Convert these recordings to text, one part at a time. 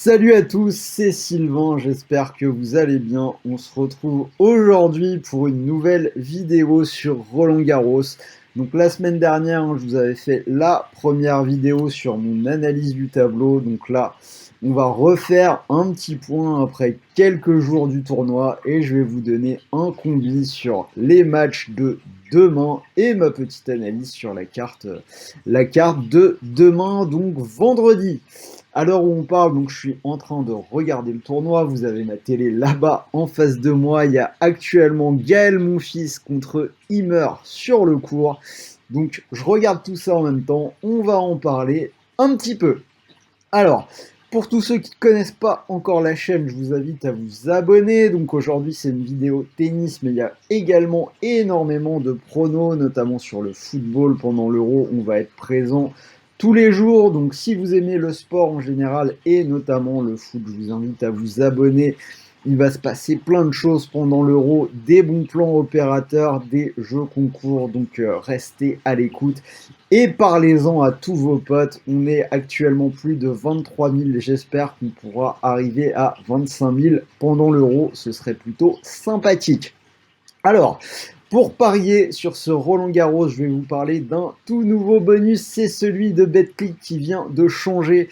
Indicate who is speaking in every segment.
Speaker 1: Salut à tous, c'est Sylvain, j'espère que vous allez bien. On se retrouve aujourd'hui pour une nouvelle vidéo sur Roland-Garros. Donc la semaine dernière, je vous avais fait la première vidéo sur mon analyse du tableau. Donc là, on va refaire un petit point après quelques jours du tournoi et je vais vous donner un combi sur les matchs de demain et ma petite analyse sur la carte de demain, donc vendredi. À l'heure où on parle, donc je suis en train de regarder le tournoi. Vous avez ma télé là-bas en face de moi. Il y a actuellement Gaël Monfils contre Ymer sur le court. Donc je regarde tout ça en même temps. On va en parler un petit peu. Alors, pour tous ceux qui ne connaissent pas encore la chaîne, je vous invite à vous abonner. Donc aujourd'hui, c'est une vidéo tennis, mais il y a également énormément de pronos, notamment sur le football pendant l'Euro. On va être présent tous les jours. Donc si vous aimez le sport en général et notamment le foot, je vous invite à vous abonner. Il va se passer plein de choses pendant l'Euro, des bons plans opérateurs, des jeux concours, donc restez à l'écoute. Et parlez-en à tous vos potes. On est actuellement plus de 23 000. J'espère qu'on pourra arriver à 25 000 pendant l'Euro. Ce serait plutôt sympathique. Alors, pour parier sur ce Roland-Garros, je vais vous parler d'un tout nouveau bonus. C'est celui de Betclic qui vient de changer.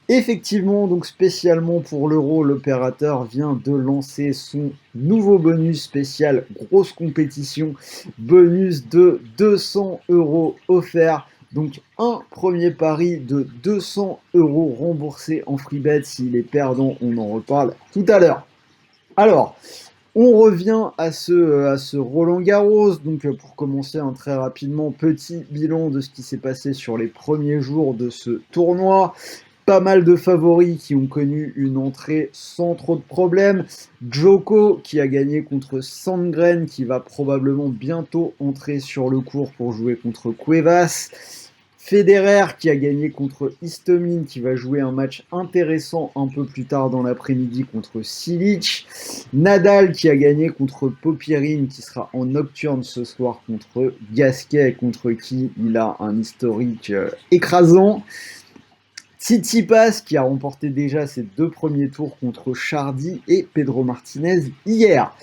Speaker 1: Effectivement, donc spécialement pour l'Euro, l'opérateur vient de lancer son nouveau bonus spécial grosse compétition, bonus de 200 € offert. Donc un premier pari de 200 € remboursé en free bet. S'il est perdant, on en reparle tout à l'heure. Alors, on revient à ce Roland-Garros. Donc, pour commencer très rapidement, petit bilan de ce qui s'est passé sur les premiers jours de ce tournoi. Pas mal de favoris qui ont connu une entrée sans trop de problèmes. Djoko qui a gagné contre Sandgren, qui va probablement bientôt entrer sur le court pour jouer contre Cuevas. Federer qui a gagné contre Istomin, qui va jouer un match intéressant un peu plus tard dans l'après-midi contre Silic. Nadal qui a gagné contre Popyrin, qui sera en nocturne ce soir contre Gasquet, contre qui il a un historique écrasant. Tsitsipas qui a remporté déjà ses deux premiers tours contre Chardy et Pedro Martinez hier.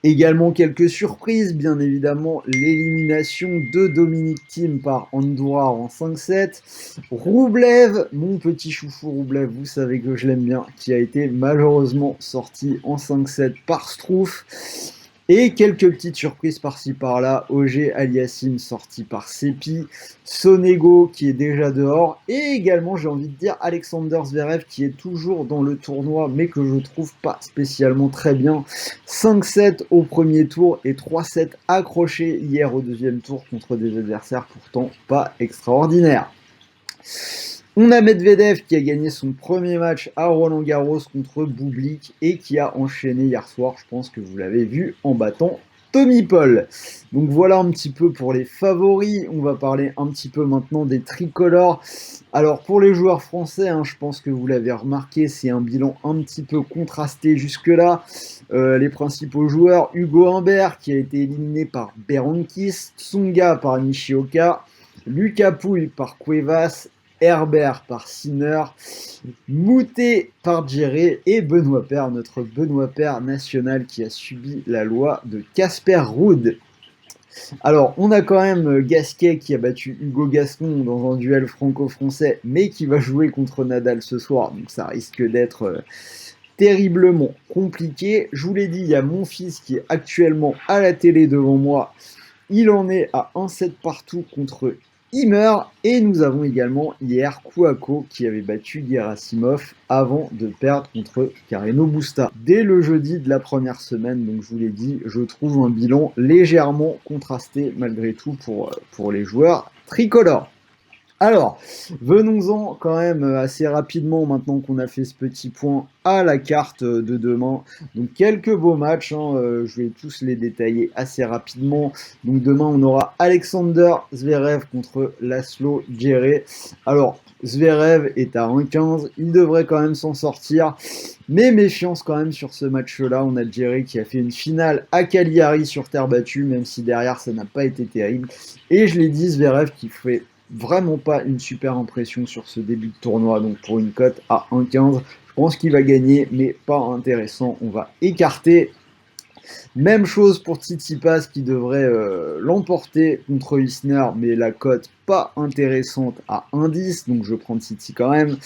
Speaker 1: Également quelques surprises, bien évidemment, l'élimination de Dominic Thiem par Andouar en 5-7. Roublev, mon petit chouchou Roublev, vous savez que je l'aime bien, qui a été malheureusement sorti en 5-7 par Struff. Et quelques petites surprises par-ci par-là. Auger Aliassime sorti par Sepi. Sonego qui est déjà dehors. Et également, j'ai envie de dire, Alexander Zverev qui est toujours dans le tournoi, mais que je trouve pas spécialement très bien. 5-7 au premier tour et 3-7 accrochés hier au deuxième tour contre des adversaires pourtant pas extraordinaires. On a Medvedev qui a gagné son premier match à Roland-Garros contre Bublik et qui a enchaîné hier soir, je pense que vous l'avez vu, en battant Tommy Paul. Donc voilà un petit peu pour les favoris. On va parler un petit peu maintenant des tricolores. Alors pour les joueurs français, je pense que vous l'avez remarqué, c'est un bilan un petit peu contrasté jusque-là. Les principaux joueurs, Hugo Humbert qui a été éliminé par Berankis, Tsonga par Nishioka, Lucas Pouille par Cuevas, Herbert par Sinner, Moutet par Djéré et Benoît Paire, notre Benoît Paire national qui a subi la loi de Casper Ruud. Alors, on a quand même Gasquet qui a battu Hugo Gaston dans un duel franco-français, mais qui va jouer contre Nadal ce soir, donc ça risque d'être terriblement compliqué. Je vous l'ai dit, il y a mon fils qui est actuellement à la télé devant moi. Il en est à 1-7 partout contre Ymer. Et nous avons également hier Kouako qui avait battu Gerasimov avant de perdre contre Carreno Busta. Dès le jeudi de la première semaine, donc je vous l'ai dit, je trouve un bilan légèrement contrasté malgré tout pour les joueurs tricolores. Alors, venons-en quand même assez rapidement, maintenant qu'on a fait ce petit point, à la carte de demain. Donc, quelques beaux matchs, je vais tous les détailler assez rapidement. Donc, demain, on aura Alexander Zverev contre Laszlo Djere. Alors, Zverev est à 1,15, il devrait quand même s'en sortir. Mais méfiance quand même sur ce match-là. On a Djere qui a fait une finale à Cagliari sur terre battue, même si derrière, ça n'a pas été terrible. Et je l'ai dit, Zverev qui fait vraiment pas une super impression sur ce début de tournoi, donc pour une cote à 1,15, je pense qu'il va gagner, mais pas intéressant. On va écarter. Même chose pour Tsitsipas qui devrait l'emporter contre Isner, mais la cote pas intéressante à 1,10, donc je prends Tsitsi quand même.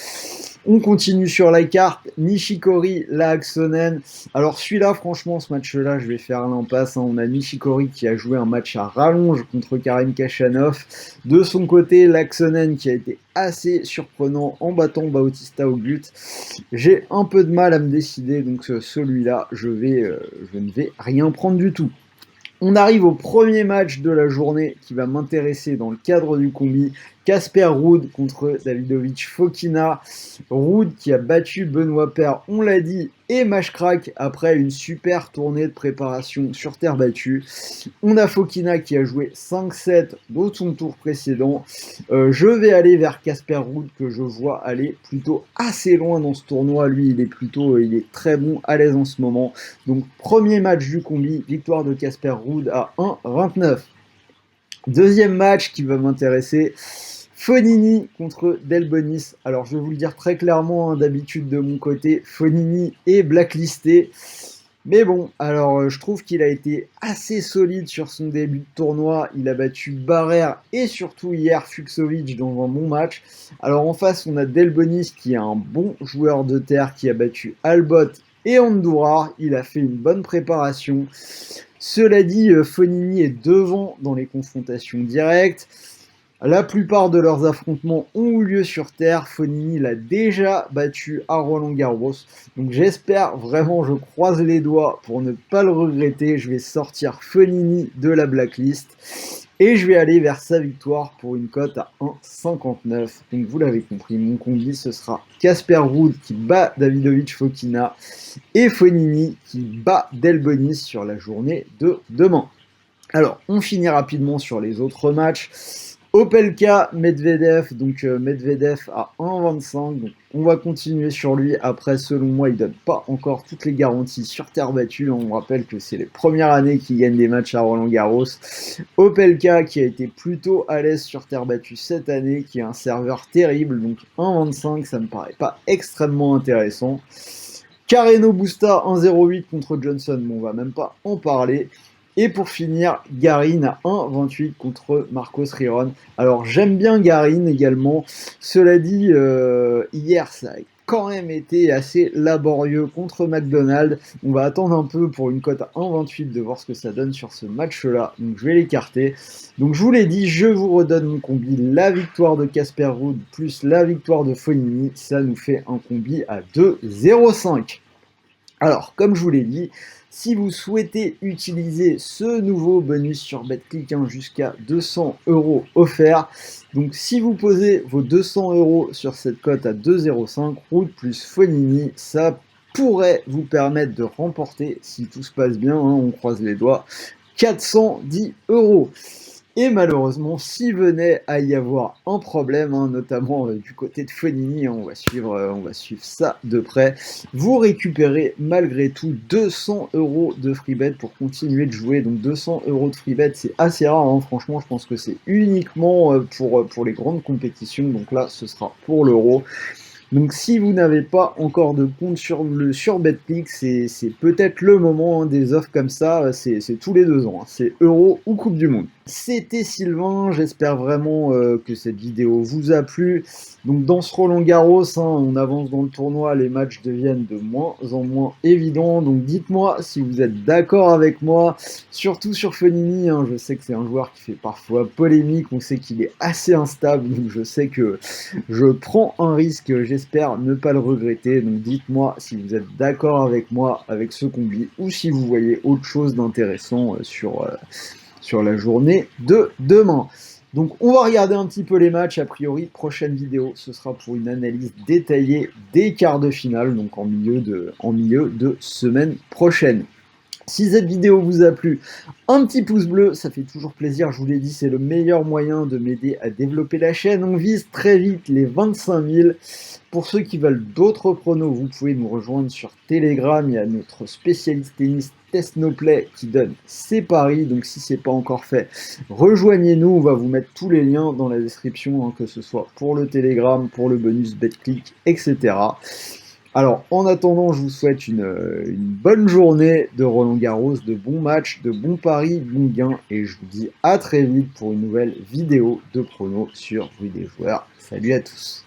Speaker 1: On continue sur la carte, Nishikori, Laaksonen. Alors celui-là, franchement, ce match-là, je vais faire l'impasse. On a Nishikori qui a joué un match à rallonge contre Karen Khachanov. De son côté, Laaksonen qui a été assez surprenant en battant Bautista Agut. J'ai un peu de mal à me décider, donc celui-là, je ne vais rien prendre du tout. On arrive au premier match de la journée qui va m'intéresser dans le cadre du combi. Casper Ruud contre Davidovich Fokina. Ruud qui a battu Benoît Paire, on l'a dit, et Mashkrak après une super tournée de préparation sur terre battue. On a Fokina qui a joué 5-7 dans son tour précédent. Je vais aller vers Casper Ruud que je vois aller plutôt assez loin dans ce tournoi. Lui, il est très bon, à l'aise en ce moment. Donc, premier match du combi, victoire de Casper Ruud à 1,29. Deuxième match qui va m'intéresser, Fognini contre Delbonis. Alors, je vais vous le dire très clairement, d'habitude de mon côté, Fognini est blacklisté. Mais bon, alors je trouve qu'il a été assez solide sur son début de tournoi. Il a battu Barrère et surtout hier Fucsovics dans un bon match. Alors en face, on a Delbonis qui est un bon joueur de terre qui a battu Albot et Andorra. Il a fait une bonne préparation. Cela dit, Fognini est devant dans les confrontations directes. La plupart de leurs affrontements ont eu lieu sur terre. Fognini l'a déjà battu à Roland-Garros. Donc j'espère vraiment, je croise les doigts pour ne pas le regretter. Je vais sortir Fognini de la blacklist. Et je vais aller vers sa victoire pour une cote à 1,59. Donc vous l'avez compris, mon combi ce sera Casper Ruud qui bat Davidovich Fokina et Fognini qui bat Delbonis sur la journée de demain. Alors, on finit rapidement sur les autres matchs. Opelka, Medvedev, donc Medvedev à 1,25, donc on va continuer sur lui. Après, selon moi, il donne pas encore toutes les garanties sur terre battue. On rappelle que c'est les premières années qu'il gagne des matchs à Roland-Garros. Opelka qui a été plutôt à l'aise sur terre battue cette année, qui est un serveur terrible, donc 1,25, ça me paraît pas extrêmement intéressant. Carreno Busta 1,08 contre Johnson, bon, on va même pas en parler. Et pour finir, Garin à 1,28 contre Marcos Riron. Alors j'aime bien Garin également. Cela dit, hier ça a quand même été assez laborieux contre McDonald. On va attendre un peu pour une cote à 1,28 de voir ce que ça donne sur ce match-là. Donc je vais l'écarter. Donc je vous l'ai dit, je vous redonne mon combi. La victoire de Casper Ruud plus la victoire de Fognini, ça nous fait un combi à 2,05. Alors, comme je vous l'ai dit, si vous souhaitez utiliser ce nouveau bonus sur BetClick, jusqu'à 200 € offerts, donc si vous posez vos 200 € sur cette cote à 2,05, Ruud plus Fognini, ça pourrait vous permettre de remporter, si tout se passe bien, on croise les doigts, 410 €. Et malheureusement, s'il venait à y avoir un problème, notamment du côté de Fognini, on va suivre ça de près, vous récupérez malgré tout 200 € de freebet pour continuer de jouer. Donc 200 € de freebet, c'est assez rare, franchement, je pense que c'est uniquement pour les grandes compétitions. Donc là, ce sera pour l'Euro. Donc si vous n'avez pas encore de compte sur BetClick, c'est peut-être le moment, des offres comme ça, c'est tous les 2 ans, c'est Euro ou Coupe du Monde. C'était Sylvain, j'espère vraiment que cette vidéo vous a plu. Donc dans ce Roland-Garros, on avance dans le tournoi, les matchs deviennent de moins en moins évidents. Donc dites-moi si vous êtes d'accord avec moi, surtout sur Fognini. Je sais que c'est un joueur qui fait parfois polémique, on sait qu'il est assez instable, donc je sais que je prends un risque, j'espère ne pas le regretter. Donc dites-moi si vous êtes d'accord avec moi avec ce combi ou si vous voyez autre chose d'intéressant sur la journée de demain. Donc on va regarder un petit peu les matchs. A priori, prochaine vidéo, ce sera pour une analyse détaillée des quarts de finale, donc en milieu de semaine prochaine. Si cette vidéo vous a plu, un petit pouce bleu, ça fait toujours plaisir, je vous l'ai dit, c'est le meilleur moyen de m'aider à développer la chaîne. On vise très vite les 25 000. Pour ceux qui veulent d'autres pronos, vous pouvez nous rejoindre sur Telegram, il y a notre spécialiste tennis TestNoPlay qui donne ses paris, donc si ce n'est pas encore fait, rejoignez-nous, on va vous mettre tous les liens dans la description, que ce soit pour le Telegram, pour le bonus BetClick, etc. Alors, en attendant, je vous souhaite une bonne journée de Roland-Garros, de bons matchs, de bons paris, de bons gains, et je vous dis à très vite pour une nouvelle vidéo de prono sur Rue des Joueurs. Salut à tous!